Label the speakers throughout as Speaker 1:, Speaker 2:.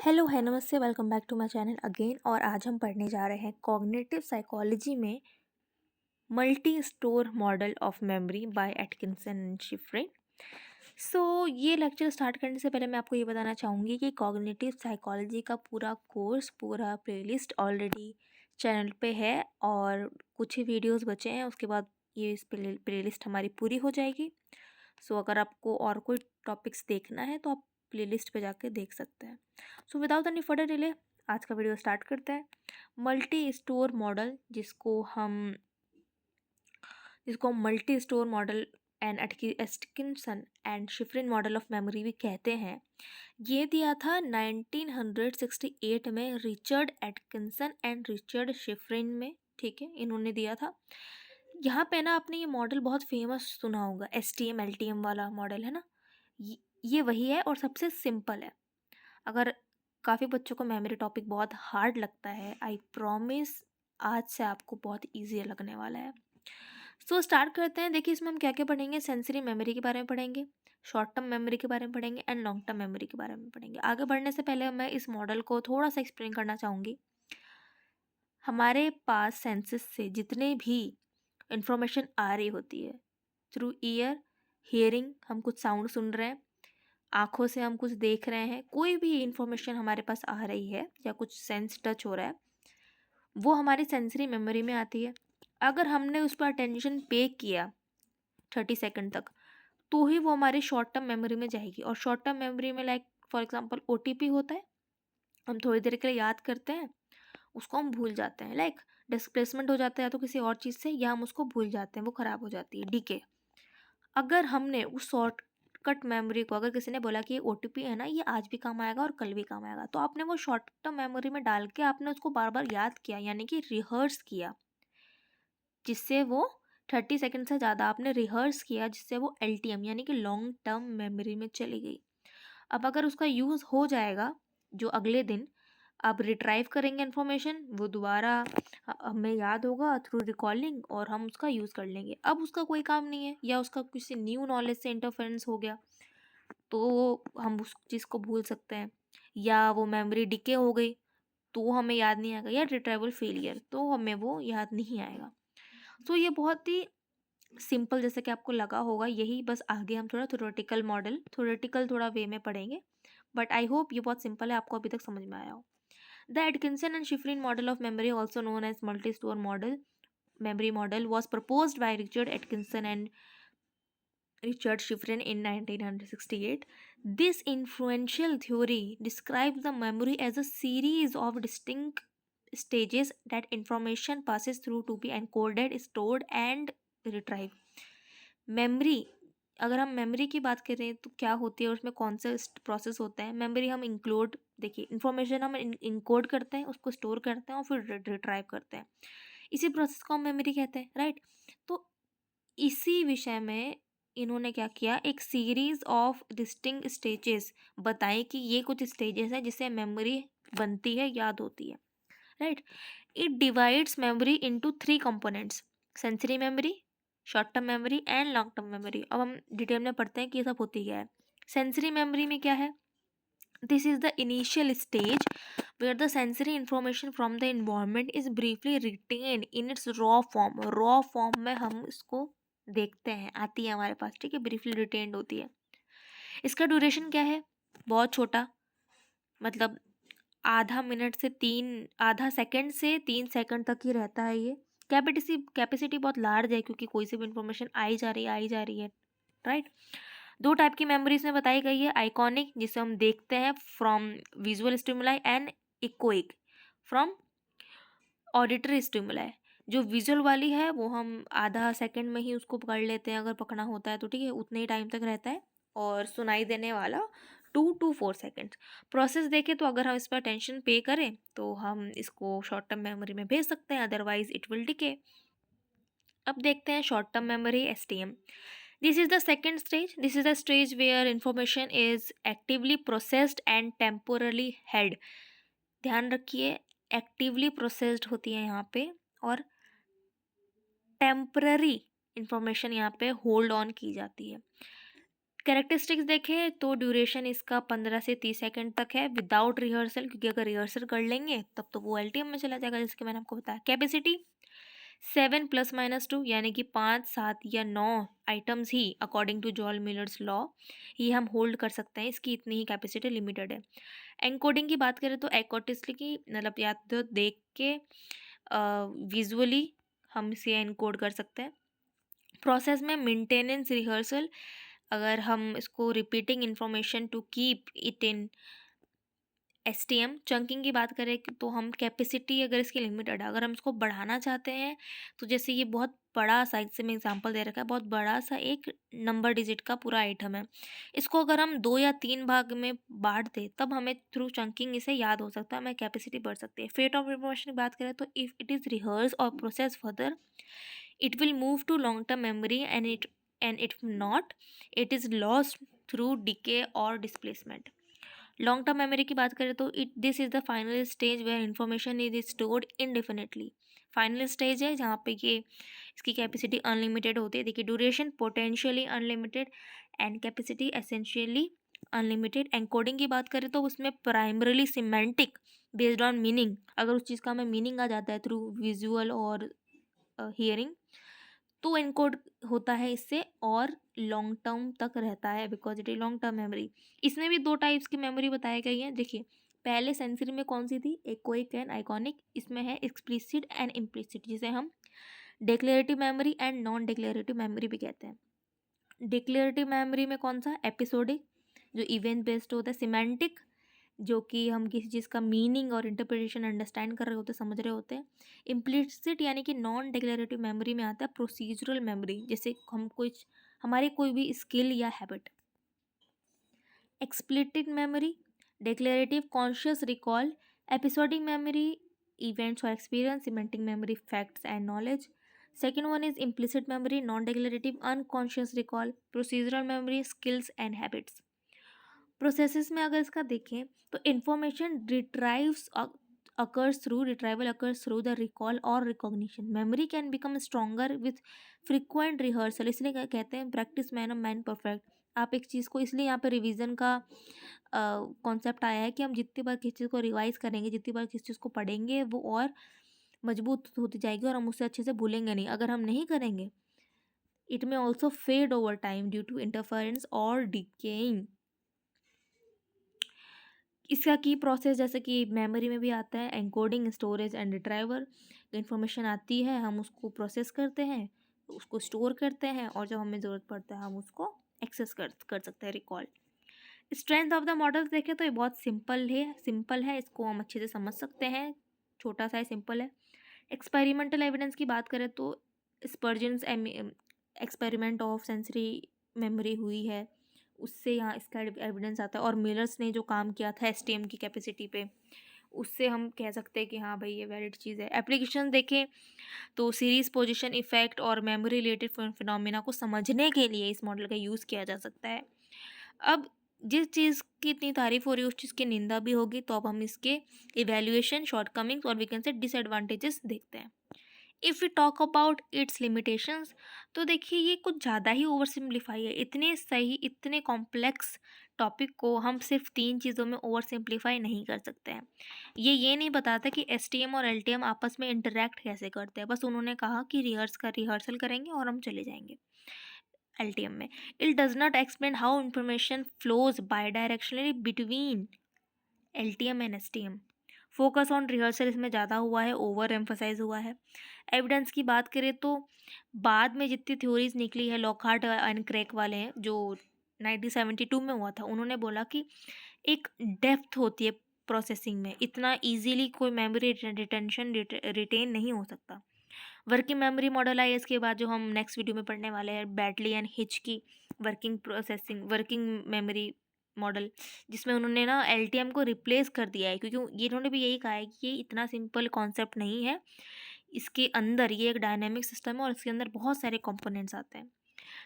Speaker 1: Hello है नमस्ते welcome back to my channel again. और आज हम पढ़ने जा रहे हैं कॉग्निटिव साइकोलॉजी में multi store model of memory by Atkinson and Shiffrin. ये लेक्चर स्टार्ट करने से पहले मैं आपको ये बताना चाहूँगी कि कॉग्निटिव साइकोलॉजी का पूरा कोर्स, पूरा प्लेलिस्ट ऑलरेडी चैनल पे है और कुछ ही वीडियोस बचे हैं। उसके बाद ये इस प्लेलिस्ट हमारी पूरी हो जाएगी। अगर आपको और कोई टॉपिक्स देखना है तो आप प्लेलिस्ट पे जाके देख सकते हैं। विदाउट एनी फर्दर डिले आज का वीडियो स्टार्ट करते हैं। मल्टी स्टोर मॉडल जिसको multi store model and Atkinson and Shiffrin model of memory भी कहते हैं। ये दिया था 1968 में Richard Atkinson and Richard Shiffrin में। ठीक है, इन्होंने दिया था। यहाँ पे ना आपने ये मॉडल बहुत फेमस सुना होगा, STM LTM वाला मॉडल है ना। ये वही है और सबसे सिंपल है। अगर काफ़ी बच्चों को मेमोरी टॉपिक बहुत हार्ड लगता है, आई प्रॉमिस आज से आपको बहुत ईजी लगने वाला है। स्टार्ट करते हैं। देखिए, इसमें हम क्या क्या पढ़ेंगे। सेंसरी मेमोरी के बारे में पढ़ेंगे, शॉर्ट टर्म मेमोरी के बारे में पढ़ेंगे एंड लॉन्ग टर्म मेमोरी के बारे में पढ़ेंगे। आगे बढ़ने से पहले मैं इस मॉडल को थोड़ा सा एक्सप्लेन करना चाहूँगी। हमारे पास सेंसेस से जितने भी इंफॉर्मेशन आ रही होती है, थ्रू ईयर, हियरिंग, हम कुछ साउंड सुन रहे हैं, आँखों से हम कुछ देख रहे हैं, कोई भी इंफॉर्मेशन हमारे पास आ रही है या कुछ सेंस टच हो रहा है, वो हमारी सेंसरी मेमोरी में आती है। अगर हमने उस पर अटेंशन पे किया 30 सेकंड तक, तो ही वो हमारी शॉर्ट टर्म मेमोरी में जाएगी। और शॉर्ट टर्म मेमोरी में लाइक फॉर एग्जांपल OTP होता है, हम थोड़ी देर के लिए याद करते हैं, उसको हम भूल जाते हैं। लाइक डिस्प्लेसमेंट हो जाता है या तो किसी और चीज़ से, या हम उसको भूल जाते हैं, वो ख़राब हो जाती है, डीके। अगर हमने उस शॉर्टकट मेमोरी को, अगर किसी ने बोला कि ये OTP है ना, ये आज भी काम आएगा और कल भी काम आएगा, तो आपने वो शॉर्ट टर्म मेमोरी में डाल के आपने उसको बार बार याद किया, यानी कि रिहर्स किया, जिससे वो 30 सेकंड से ज़्यादा आपने रिहर्स किया, जिससे वो LTM यानी कि लॉन्ग टर्म मेमोरी में चली गई। अब अगर उसका यूज़ हो जाएगा, जो अगले दिन आप रिट्राइव करेंगे इन्फॉर्मेशन, वो दोबारा हमें याद होगा थ्रू रिकॉलिंग और हम उसका यूज़ कर लेंगे। अब उसका कोई काम नहीं है, या उसका किसी न्यू नॉलेज से इंटरफेरेंस हो गया, तो हम उस चीज़ को भूल सकते हैं। या वो मेमोरी डिके हो गई, तो हमें याद नहीं आएगा, या रिट्राइवल फेलियर, तो हमें वो याद नहीं आएगा। ये बहुत ही सिंपल, जैसे कि आपको लगा होगा, यही बस आगे हम थोड़ा थोड़ा वे में पढ़ेंगे। बट आई होप ये बहुत सिंपल है, आपको अभी तक समझ में आया हो। The Atkinson and Shiffrin model of memory, also known as multi store model memory model, was proposed by Richard Atkinson and Richard Shiffrin in 1968. This influential theory describes the memory as a series of distinct stages that information passes through to be encoded, stored and retrieved. Memory, अगर हम memory की बात करें तो क्या होती है, उसमें कौन सा प्रोसेस होता है। मेमोरी हम इंक्लूड, देखिए, इंफॉर्मेशन हम इनकोड करते हैं, उसको स्टोर करते हैं और फिर रिट्राइव करते हैं। इसी प्रोसेस को हम मेमोरी कहते हैं, राइट। तो इसी विषय में इन्होंने क्या किया, एक सीरीज ऑफ डिस्टिंक्ट स्टेजेस बताई कि ये कुछ स्टेजेस है जिससे मेमोरी बनती है, याद होती है, right. It divides memory into 3 components: sensory memory, short term memory and long term memory. अब हम डिटेल में पढ़ते हैं कि ये सब होती क्या है। सेंसरी मेमोरी में क्या है, this is the initial stage where the sensory information from the environment is briefly retained in its raw form। raw form में हम इसको देखते हैं, आती है हमारे पास, ठीक है, ब्रीफली रिटेन्ड होती है। इसका ड्यूरेशन क्या है, बहुत छोटा, मतलब आधा सेकंड से 3 सेकंड तक ही रहता है ये। कैपेसिटी बहुत लार्ज है, क्योंकि कोई सी भी इंफॉर्मेशन आई जा रही है, राइट। 2 टाइप की मेमोरीज में बताई गई है, आइकॉनिक, जिसे हम देखते हैं from visual stimuli, and echoic from auditory stimuli. जो विजुअल वाली है वो हम आधा सेकंड में ही उसको पकड़ लेते हैं, अगर पकड़ना होता है तो, ठीक है, उतने ही टाइम तक रहता है। और सुनाई देने वाला 2 to 4 सेकेंड्स। प्रोसेस देखें तो अगर हम इस पर अटेंशन पे करें तो हम इसको शॉर्ट टर्म मेमोरी में भेज सकते हैं, अदरवाइज इट विल डिके। अब देखते हैं short term memory, STM। This is the second stage. This is the stage where information is actively processed and temporarily held. ध्यान रखिए, एक्टिवली प्रोसेस्ड होती है यहाँ पे, और टेम्पररी इंफॉर्मेशन यहाँ पे होल्ड ऑन की जाती है। कैरेक्टरिस्टिक्स देखें तो ड्यूरेशन इसका 15 से 30 सेकंड तक है विदाउट रिहर्सल, क्योंकि अगर रिहर्सल कर लेंगे तब तो वो एलटीएम में चला जाएगा, जैसे कि मैंने आपको बताया। कैपेसिटी 7 ± 2, यानी कि 5, 7 या 9 आइटम्स ही according to George Miller's law ये हम होल्ड कर सकते हैं, इसकी इतनी ही कैपेसिटी लिमिटेड है। एनकोडिंग की बात करें तो एकोटिस्टली की मतलब या तो देख के विजुअली हम इसे एनकोड कर सकते हैं। प्रोसेस में मेंटेनेंस रिहर्सल, अगर हम इसको repeating information to keep it in STM. Chunking की बात करें तो हम कैपेसिटी अगर इसकी लिमिटेड है, अगर हम इसको बढ़ाना चाहते हैं तो जैसे ये बहुत बड़ा सा, इससे मैं एग्जांपल दे रखा है, बहुत बड़ा सा एक नंबर डिजिट का पूरा आइटम है, इसको अगर हम 2 या 3 भाग में बांट दें तब हमें थ्रू चंकिंग इसे याद हो सकता है, हमें कैपेसिटी बढ़ सकती है। फेट ऑफ इंफॉर्मेशन की बात करें तो इफ इट इज़ रिहर्स और process further it will move to long term memory, and if not it is lost through decay or displacement. Long term memory की बात करें तो it this is the final stage where information is stored indefinitely. Final stage है जहाँ पे ये इसकी capacity unlimited होती है। देखिए duration potentially unlimited and capacity essentially unlimited. Encoding की बात करें तो उसमें primarily semantic based on meaning, अगर उस चीज़ का हमें मीनिंग आ जाता है थ्रू विजुअल और हियरिंग तो एनकोड होता है इससे, और लॉन्ग टर्म तक रहता है because it is long term memory. इसमें भी 2 टाइप्स की मेमोरी बताई गई है। देखिए पहले सेंसरी में कौन सी थी, एक्वाइक एंड आइकॉनिक। इसमें है एक्सप्लिसिट एंड इम्प्लिसिट, जिसे हम declarative memory and non declarative memory भी कहते हैं। डिक्लेरेटिव मेमोरी में कौन सा, एपिसोडिक जो इवेंट बेस्ड होता है। सिमेंटिक जो कि हम किसी चीज़ का मीनिंग और इंटरप्रिटेशन अंडरस्टैंड कर रहे होते हैं, समझ रहे होते हैं। इम्प्लिसिट यानी कि नॉन डिक्लेरेटिव मेमोरी में आता है प्रोसीजरल मेमोरी, जैसे हम कुछ हमारी कोई भी स्किल या habit. Explicit memory, declarative conscious recall, episodic memory events और experience, semantic memory facts and knowledge. Second one is implicit memory, non declarative unconscious recall, procedural memory skills and habits. Processes में अगर इसका देखें तो information retrieves retrieval occurs through the recall और recognition. Memory can become stronger with frequent rehearsal, इसलिए कहते हैं practice man man perfect. आप एक चीज़ को, इसलिए यहाँ पे रिवीजन का कॉन्सेप्ट आया है कि हम जितनी बार किसी चीज़ को रिवाइज करेंगे, जितनी बार किसी चीज़ को पढ़ेंगे, वो और मजबूत होती जाएगी और हम उसे अच्छे से भूलेंगे नहीं। अगर हम नहीं करेंगे it may also fade over time due to interference और डिकेइंग। इसका की प्रोसेस जैसे कि मेमोरी में भी आता है, encoding, storage and retriever. Information आती है, हम उसको प्रोसेस करते हैं, उसको स्टोर करते हैं, और जब हमें ज़रूरत पड़ता है हम उसको एक्सेस कर सकते हैं, recall. Strength of the model देखें तो ये बहुत सिंपल है, इसको हम अच्छे से समझ सकते हैं, छोटा सा है, सिंपल है। एक्सपेरिमेंटल एविडेंस की बात करें तो स्पर्जन्स एक्सपेरिमेंट ऑफ सेंसरी मेमोरी हुई है, उससे यहाँ इसका एविडेंस आता है। और मिलर्स ने जो काम किया था एसटीएम की कैपेसिटी पे, उससे हम कह सकते हैं कि हाँ भाई ये वैलिड चीज़ है। एप्लीकेशन देखें तो सीरीज पोजीशन इफेक्ट और मेमोरी रिलेटेड फिनोमिना को समझने के लिए इस मॉडल का यूज़ किया जा सकता है। अब जिस चीज़ की इतनी तारीफ हो रही है उस चीज़ की निंदा भी होगी, तो अब हम इसके इवेल्युएशन, शॉर्टकमिंग्स और वी कैन से डिसएडवांटेजेस देखते हैं। If we talk about its limitations, तो देखिए ये कुछ ज़्यादा ही ओवर सिंप्लीफाई है। इतने सही, इतने कॉम्प्लेक्स टॉपिक को हम सिर्फ 3 चीज़ों में ओवर सिंप्लीफाई नहीं कर सकते हैं। ये नहीं बताता कि एसटीएम और एलटीएम आपस में इंटरेक्ट कैसे करते हैं, बस उन्होंने कहा कि रिहर्सल करेंगे और हम चले जाएंगे एलटीएम में। It does not explain how information flows by directionally between LTM and STM. Focus on rehearsal इसमें ज़्यादा हुआ है, ओवर एम्फोसाइज हुआ है। एविडेंस की बात करें तो बाद में जितनी थ्योरीज निकली है, लॉकहार्ट एंड क्रेक वाले हैं जो 1972 में हुआ था, उन्होंने बोला कि एक डेप्थ होती है प्रोसेसिंग में, इतना इजीली कोई मेमोरी रिटेंशन रिटेन नहीं हो सकता। वर्किंग मेमोरी मॉडल आई इसके बाद, जो हम नेक्स्ट वीडियो में पढ़ने वाले हैं, बैटली एंड हिच की वर्किंग मेमोरी मॉडल, जिसमें उन्होंने ना एलटीएम को रिप्लेस कर दिया है, क्योंकि ये इन्होंने भी यही कहा है कि ये इतना सिंपल कॉन्सेप्ट नहीं है, इसके अंदर ये एक डायनेमिक सिस्टम है और इसके अंदर बहुत सारे कंपोनेंट्स आते हैं।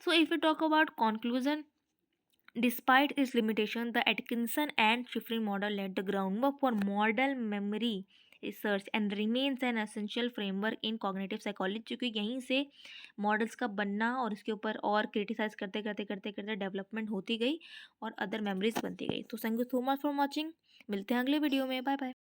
Speaker 1: So if you talk about conclusion, despite its limitation, the Atkinson and Shiffrin model laid the groundwork for modern memory research and remains an essential framework in cognitive psychology, क्योंकि यहीं से मॉडल्स का बनना और उसके ऊपर और क्रिटिसाइज करते करते करते करते डेवलपमेंट होती गई और अदर मेमोरीज बनती गई। तो thank you so much for watching. मिलते हैं अगले वीडियो में। Bye bye.